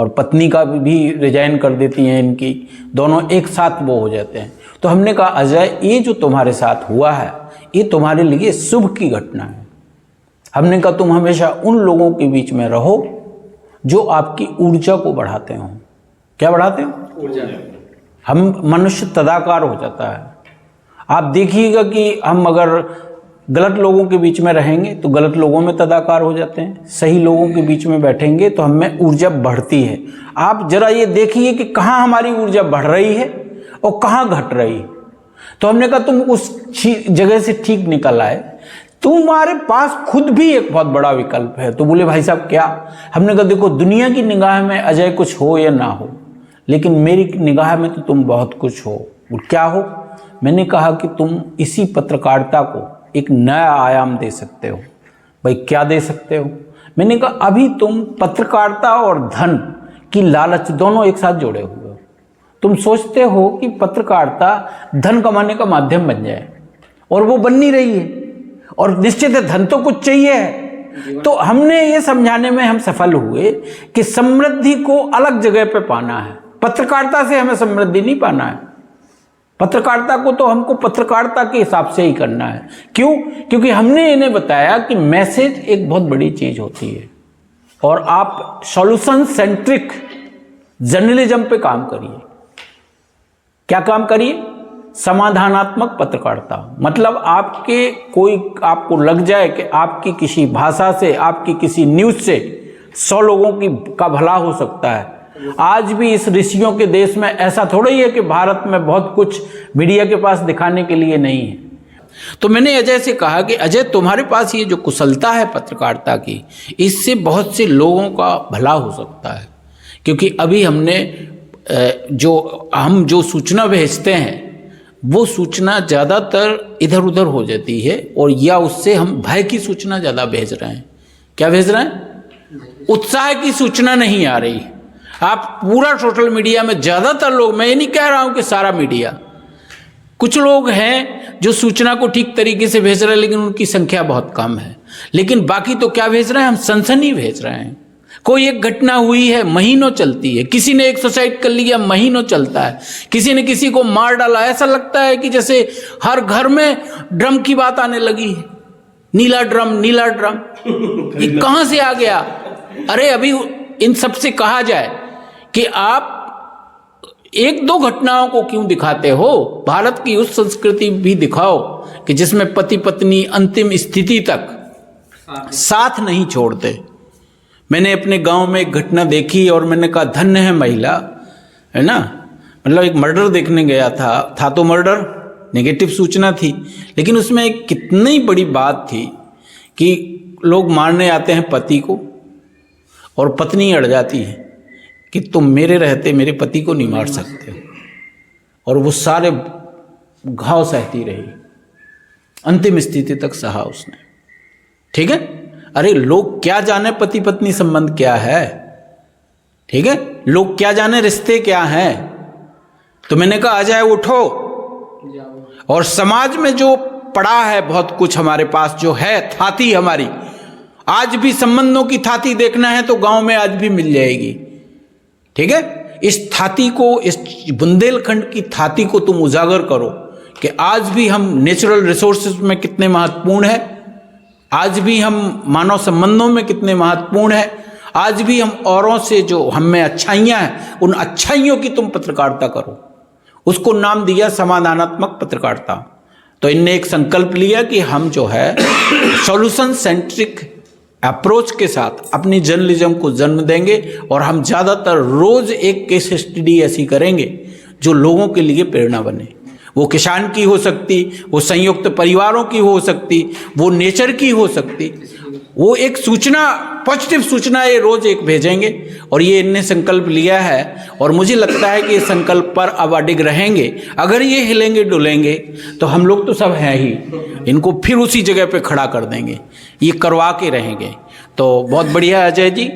और पत्नी का भी रिजाइन कर देती हैं इनकी, दोनों एक साथ वो हो जाते हैं। तो हमने कहा अजय, ये जो तुम्हारे साथ हुआ है ये तुम्हारे लिए शुभ की घटना है। हमने कहा तुम हमेशा उन लोगों के बीच में रहो जो आपकी ऊर्जा को बढ़ाते हो। क्या बढ़ाते हो? ऊर्जा। हम मनुष्य तदाकार हो जाता है। आप देखिएगा कि हम अगर गलत लोगों के बीच में रहेंगे तो गलत लोगों में तदाकार हो जाते हैं, सही लोगों के बीच में बैठेंगे तो हमें ऊर्जा बढ़ती है। आप जरा ये देखिए कि कहाँ हमारी ऊर्जा बढ़ रही है और कहाँ घट रही है। तो हमने कहा तुम उस जगह से ठीक निकल आए, तुम्हारे पास खुद भी एक बहुत बड़ा विकल्प है। तो बोले भाई साहब क्या? हमने कहा देखो, दुनिया की निगाह में अजय कुछ हो या ना हो, लेकिन मेरी निगाह में तो तुम बहुत कुछ हो। और क्या हो? मैंने कहा कि तुम इसी पत्रकारिता को एक नया आयाम दे सकते हो। भाई क्या दे सकते हो? मैंने कहा अभी तुम पत्रकारिता और धन की लालच दोनों एक साथ जोड़े हुए हो। तुम सोचते हो कि पत्रकारिता धन कमाने का माध्यम बन जाए, और वो बन नहीं रही है। और निश्चित है धन तो कुछ चाहिए है। तो हमने ये समझाने में हम सफल हुए कि समृद्धि को अलग जगह पे पाना है। पत्रकारिता से हमें समृद्धि नहीं पाना है। पत्रकारिता को तो हमको पत्रकारिता के हिसाब से ही करना है। क्यों? क्योंकि हमने इन्हें बताया कि मैसेज एक बहुत बड़ी चीज होती है, और आप सॉल्यूशन सेंट्रिक जर्नलिज्म पे काम करिए। क्या काम करिए? समाधानात्मक पत्रकारिता। मतलब आपको लग जाए कि आपकी किसी भाषा से, आपकी किसी न्यूज से 100 लोगों का भला हो सकता है। आज भी इस ऋषियों के देश में ऐसा थोड़ा ही है कि भारत में बहुत कुछ मीडिया के पास दिखाने के लिए नहीं है। तो मैंने अजय से कहा कि अजय, तुम्हारे पास ये जो कुशलता है पत्रकारिता की, इससे बहुत से लोगों का भला हो सकता है। क्योंकि अभी हमने जो सूचना भेजते हैं वो सूचना ज़्यादातर इधर उधर हो जाती है, और या उससे हम भय की सूचना ज़्यादा भेज रहे हैं। क्या भेज रहे हैं? उत्साह की सूचना नहीं आ रही। आप पूरा सोशल मीडिया में ज़्यादातर लोग, मैं ये नहीं कह रहा हूँ कि सारा मीडिया, कुछ लोग हैं जो सूचना को ठीक तरीके से भेज रहे हैं, लेकिन उनकी संख्या बहुत कम है। लेकिन बाकी तो क्या भेज रहे हैं? हम सनसनी भेज रहे हैं। कोई एक घटना हुई है, महीनों चलती है। किसी ने एक सुसाइड कर लिया, महीनों चलता है। किसी ने किसी को मार डाला, ऐसा लगता है कि जैसे हर घर में ड्रम की बात आने लगी है। नीला ड्रम, नीला ड्रम, ये कहां से आ गया? अरे अभी इन सब से कहा जाए कि आप एक दो घटनाओं को क्यों दिखाते हो? भारत की उस संस्कृति भी दिखाओ कि जिसमें पति पत्नी अंतिम स्थिति तक साथ नहीं छोड़ते। मैंने अपने गांव में एक घटना देखी और मैंने कहा धन्य है महिला, है ना। मतलब एक मर्डर देखने गया था तो मर्डर नेगेटिव सूचना थी, लेकिन उसमें एक कितनी बड़ी बात थी कि लोग मारने आते हैं पति को, और पत्नी अड़ जाती है कि तुम मेरे रहते मेरे पति को नहीं मार सकते, और वो सारे घाव सहती रही, अंतिम स्थिति तक सहा उसने। ठीक है। अरे लोग क्या जाने पति पत्नी संबंध क्या है, ठीक है, लोग क्या जाने रिश्ते क्या हैं। तो मैंने कहा आ जाए, उठो, और समाज में जो पड़ा है बहुत कुछ हमारे पास जो है थाती हमारी, आज भी संबंधों की थाती देखना है तो गांव में आज भी मिल जाएगी। ठीक है। इस थाती को, इस बुंदेलखंड की थाती को तुम उजागर करो कि आज भी हम नेचुरल रिसोर्सेज में कितने महत्वपूर्ण है, आज भी हम मानव संबंधों में कितने महत्वपूर्ण है, आज भी हम औरों से जो हम में अच्छाइयाँ हैं उन अच्छाइयों की तुम पत्रकारिता करो। उसको नाम दिया समाधानात्मक पत्रकारिता। तो इनने एक संकल्प लिया कि हम जो है सॉल्यूशन सेंट्रिक अप्रोच के साथ अपनी जर्नलिज्म को जन्म देंगे, और हम ज़्यादातर रोज एक केस स्टडी ऐसी करेंगे जो लोगों के लिए प्रेरणा बने। वो किसान की हो सकती, वो संयुक्त परिवारों की हो सकती, वो नेचर की हो सकती। वो एक सूचना, पॉजिटिव सूचना ये रोज एक भेजेंगे, और ये इनने संकल्प लिया है। और मुझे लगता है कि इस संकल्प पर अब अडिग रहेंगे। अगर ये हिलेंगे डुलेंगे तो हम लोग तो सब हैं ही, इनको फिर उसी जगह पे खड़ा कर देंगे, ये करवा के रहेंगे। तो बहुत बढ़िया अजय जी।